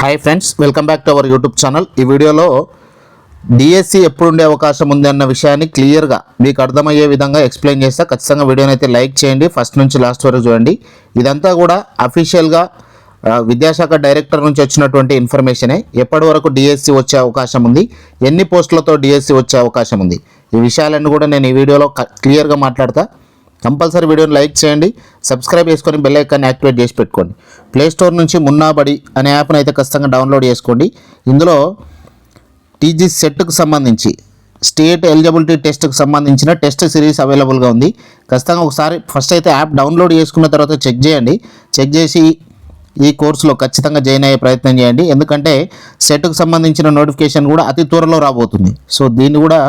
Hi friends, welcome back to our YouTube channel. ఈ వీడియోలో DSC ఎప్పుడు ఉండే అవకాశం ఉంది అన్న విషయాన్ని క్లియర్గా మీకు అర్థమయ్యే విధంగా ఎక్స్ప్లెయిన్ చేస్తా. ఖచ్చితంగా వీడియోని అయితే లైక్ చేయండి, ఫస్ట్ నుంచి లాస్ట్ వరకు చూడండి. ఇదంతా కూడా అఫీషియల్గా విద్యాశాఖ డైరెక్టర్ నుంచి వచ్చినటువంటి ఇన్ఫర్మేషనే. ఎప్పటి వరకు డిఎస్సి వచ్చే అవకాశం ఉంది, ఎన్ని పోస్టులతో డిఎస్సి వచ్చే అవకాశం ఉంది, ఈ విషయాలన్నీ కూడా నేను ఈ వీడియోలో క్లియర్గా మాట్లాడతా. కంపల్సరీ వీడియోని లైక్ చేయండి, సబ్స్క్రైబ్ చేసుకొని బెల్ ఐకాన్ని యాక్టివేట్ చేసి పెట్టుకోండి. ప్లేస్టోర్ నుంచి మున్నాబడి అనే యాప్ని అయితే ఖచ్చితంగా డౌన్లోడ్ చేసుకోండి. ఇందులో టీజీ సెట్కు సంబంధించి స్టేట్ ఎలిజిబిలిటీ టెస్ట్కి సంబంధించిన టెస్ట్ సిరీస్ అవైలబుల్గా ఉంది. ఖచ్చితంగా ఒకసారి ఫస్ట్ అయితే యాప్ డౌన్లోడ్ చేసుకున్న తర్వాత చెక్ చేయండి. చెక్ చేసి ఈ కోర్సులో ఖచ్చితంగా జాయిన్ అయ్యే ప్రయత్నం చేయండి. ఎందుకంటే సెట్కు సంబంధించిన నోటిఫికేషన్ కూడా అతి త్వరలో రాబోతుంది. సో దీన్ని కూడా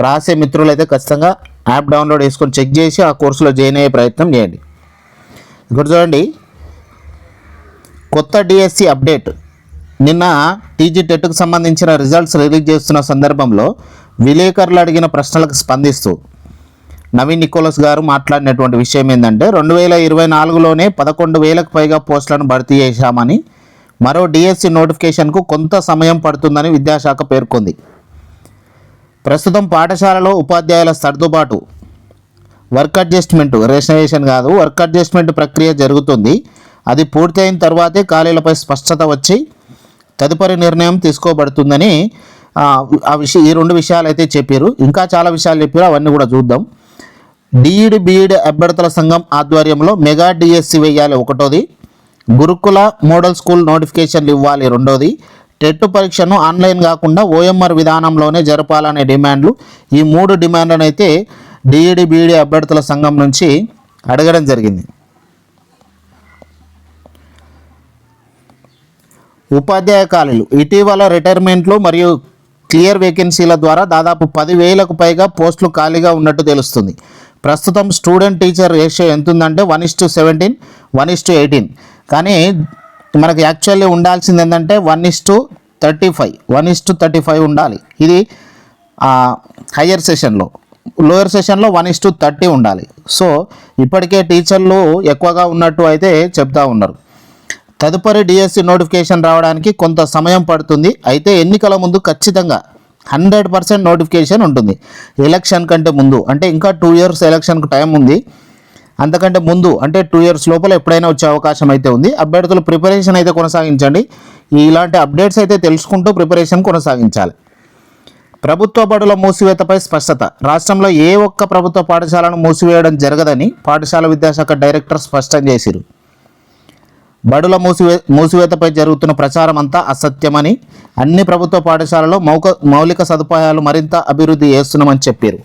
రాసే మిత్రులు అయితే ఖచ్చితంగా యాప్ డౌన్లోడ్ చేసుకొని చెక్ చేసి ఆ కోర్సులో జాయిన్ అయ్యే ప్రయత్నం చేయండి. ఇక్కడ చూడండి, కొత్త డిఎస్సి అప్డేట్. నిన్న టీజీ టెట్కు సంబంధించిన రిజల్ట్స్ రిలీజ్ చేస్తున్న సందర్భంలో విలేకరులు అడిగిన ప్రశ్నలకు స్పందిస్తూ నవీన్ నికోలస్ గారు మాట్లాడినటువంటి విషయం ఏంటంటే 2024లోనే 11,000కు పైగా పోస్టులను భర్తీ చేశామని, మరో డిఎస్సి నోటిఫికేషన్కు కొంత సమయం పడుతుందని విద్యాశాఖ పేర్కొంది. ప్రస్తుతం పాఠశాలలో ఉపాధ్యాయుల సర్దుబాటు, వర్క్ అడ్జస్ట్మెంట్, రిజర్వేషన్ కాదు, వర్క్ అడ్జస్ట్మెంట్ ప్రక్రియ జరుగుతుంది. అది పూర్తయిన తర్వాతే ఖాళీలపై స్పష్టత వచ్చి తదుపరి నిర్ణయం తీసుకోబడుతుందని ఈ రెండు విషయాలు అయితే చెప్పారు. ఇంకా చాలా విషయాలు చెప్పారు, అవన్నీ కూడా చూద్దాం. డిఈడి బిఈడి అభ్యర్థుల సంఘం ఆధ్వర్యంలో మెగా డిఎస్సి వేయాలి ఒకటోది, గురుకుల మోడల్ స్కూల్ నోటిఫికేషన్లు ఇవ్వాలి రెండోది, టెట్ పరీక్షను ఆన్లైన్ కాకుండా ఓఎంఆర్ విధానంలోనే జరపాలనే డిమాండ్లు. ఈ మూడు డిమాండ్లను అయితే డిఈడి బిఈడి అభ్యర్థుల సంఘం నుంచి అడగడం జరిగింది. ఉపాధ్యాయ ఖాళీలు. ఇటీవల రిటైర్మెంట్లు మరియు క్లియర్ వేకెన్సీల ద్వారా దాదాపు 10,000కు పైగా పోస్టులు ఖాళీగా ఉన్నట్టు తెలుస్తుంది. ప్రస్తుతం స్టూడెంట్ టీచర్ రేషియో ఎంత ఉందంటే 1:17, 1:18. కానీ మనకు యాక్చువల్లీ ఉండాల్సింది ఏంటంటే 1:35, 1:35 ఉండాలి. ఇది హయ్యర్ సెషన్లో. లోయర్ సెషన్లో 1:30 ఉండాలి. సో ఇప్పటికే టీచర్లు ఎక్కువగా ఉన్నట్టు అయితే చెప్తా ఉన్నారు. తదుపరి డిఎస్సి నోటిఫికేషన్ రావడానికి కొంత సమయం పడుతుంది. అయితే ఎన్నికల ముందు ఖచ్చితంగా 100% నోటిఫికేషన్ ఉంటుంది. ఎలక్షన్ కంటే ముందు అంటే ఇంకా 2 years ఎలక్షన్కు టైం ఉంది. అంతకంటే ముందు అంటే 2 years లోపల ఎప్పుడైనా వచ్చే అవకాశం అయితే ఉంది. అభ్యర్థులు ప్రిపరేషన్ అయితే కొనసాగించండి. ఇలాంటి అప్డేట్స్ అయితే తెలుసుకుంటూ ప్రిపరేషన్ కొనసాగించాలి. ప్రభుత్వ బడుల మూసివేతపై స్పష్టత. రాష్ట్రంలో ఏ ఒక్క ప్రభుత్వ పాఠశాలను మూసివేయడం జరగదని పాఠశాల విద్యాశాఖ డైరెక్టర్ స్పష్టం చేశారు. బడుల మూసివేతపై జరుగుతున్న ప్రచారం అంతా అసత్యమని, అన్ని ప్రభుత్వ పాఠశాలలో మౌలిక సదుపాయాలు మరింత అభివృద్ధి చేస్తున్నామని చెప్పారు.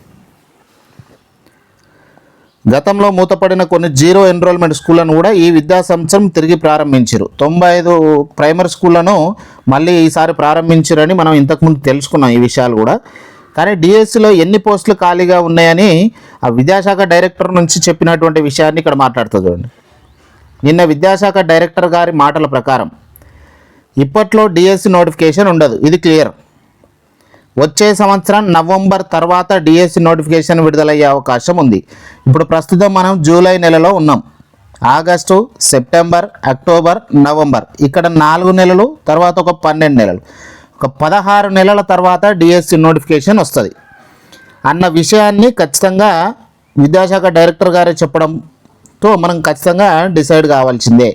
గతంలో మూతపడిన కొన్ని జీరో ఎన్రోల్మెంట్ స్కూళ్లను కూడా ఈ విద్యా సంవత్సరం తిరిగి ప్రారంభించారు. 95 ప్రైమరీ స్కూళ్లను మళ్ళీ ఈసారి ప్రారంభించారని మనం ఇంతకుముందు తెలుసుకున్నాం ఈ విషయాలు కూడా. కానీ డిఎస్సిలో ఎన్ని పోస్టులు ఖాళీగా ఉన్నాయని ఆ విద్యాశాఖ డైరెక్టర్ నుంచి చెప్పినటువంటి విషయాన్ని ఇక్కడ మాట్లాడుతుంది చూడండి. నిన్న విద్యాశాఖ డైరెక్టర్ గారి మాటల ప్రకారం ఇప్పట్లో డిఎస్సి నోటిఫికేషన్ ఉండదు, ఇది క్లియర్. వచ్చే సంవత్సరం నవంబర్ తర్వాత డిఎస్సి నోటిఫికేషన్ విడుదలయ్యే అవకాశం ఉంది. ఇప్పుడు ప్రస్తుతం మనం జూలై నెలలో ఉన్నాం. ఆగస్టు, సెప్టెంబర్, అక్టోబర్, నవంబర్, ఇక్కడ 4 నెలలు, తర్వాత ఒక 12 నెలలు, ఒక 16 నెలల తర్వాత డిఎస్సి నోటిఫికేషన్ వస్తుంది అన్న విషయాన్ని ఖచ్చితంగా విద్యాశాఖ డైరెక్టర్ గారే చెప్పడంతో మనం ఖచ్చితంగా డిసైడ్ కావాల్సిందే.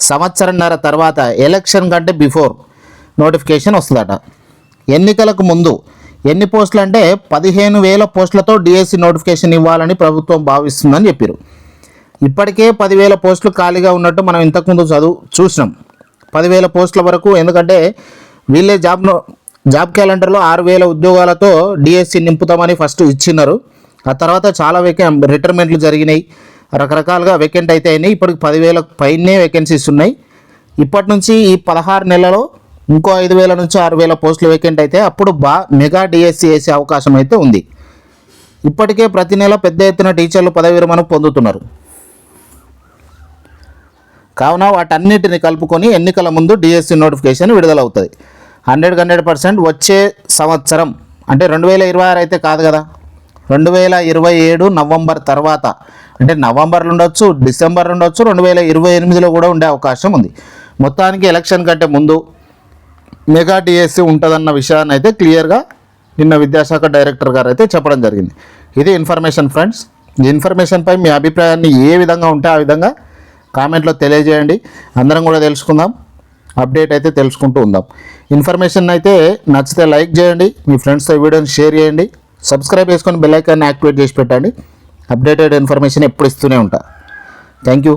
సంవత్సరంన్నర తర్వాత ఎలక్షన్ కంటే బిఫోర్ నోటిఫికేషన్ వస్తుందట. ఎన్నికలకు ముందు ఎన్ని పోస్టులు అంటే 15,000 పోస్టులతో డిఎస్సి నోటిఫికేషన్ ఇవ్వాలని ప్రభుత్వం భావిస్తుందని చెప్పారు. ఇప్పటికే 10,000 పోస్టులు ఖాళీగా ఉన్నట్టు మనం ఇంతకుముందు చూసినాం. 10,000 పోస్టుల వరకు, ఎందుకంటే వీళ్ళే జాబ్ క్యాలెండర్లో 6,000 ఉద్యోగాలతో డిఎస్సి నింపుతామని ఫస్ట్ ఇచ్చినారు. ఆ తర్వాత చాలా రిటైర్మెంట్లు జరిగినాయి, రకరకాలుగా వేకెంట్ అయితే అయినాయి. ఇప్పటికి 10,000 పైనే వేకెన్సీస్ ఉన్నాయి. ఇప్పటి నుంచి ఈ 16 నెలలో ఇంకో 5,000 నుంచి 6,000 పోస్టులు వేకెంట్ అయితే అప్పుడు మెగా డిఎస్సి వేసే అవకాశం అయితే ఉంది. ఇప్పటికే ప్రతి నెల పెద్ద ఎత్తున టీచర్లు పదవి విరమణ పొందుతున్నారు. కావున వాటన్నిటిని కలుపుకొని ఎన్నికల ముందు డిఎస్సి నోటిఫికేషన్ విడుదలవుతుంది. 100% వచ్చే సంవత్సరం అంటే 2026 అయితే కాదు కదా, 2027 నవంబర్ తర్వాత, అంటే నవంబర్లో ఉండొచ్చు, డిసెంబర్ ఉండొచ్చు, 2028లో కూడా ఉండే అవకాశం ఉంది. మొత్తానికి ఎలక్షన్ కంటే ముందు మెగా డిఎస్సి ఉంటుందన్న విషయాన్ని అయితే క్లియర్గా నిన్న విద్యాశాఖ డైరెక్టర్ గారు అయితే చెప్పడం జరిగింది. ఇది ఇన్ఫర్మేషన్ ఫ్రెండ్స్. ఈ ఇన్ఫర్మేషన్పై మీ అభిప్రాయాన్ని ఏ విధంగా ఉంటే ఆ విధంగా కామెంట్లో తెలియజేయండి. అందరం కూడా తెలుసుకుందాం, అప్డేట్ అయితే తెలుసుకుంటూ ఉందాం. ఇన్ఫర్మేషన్ అయితే నచ్చితే లైక్ చేయండి, మీ ఫ్రెండ్స్తో ఈ వీడియోని షేర్ చేయండి, సబ్స్క్రైబ్ చేసుకొని బెల్ ఐకాన్ని యాక్టివేట్ చేసి పెట్టండి. అప్డేటెడ్ ఇన్ఫర్మేషన్ ఎప్పుడు ఇస్తూనే ఉంటా. Thank you.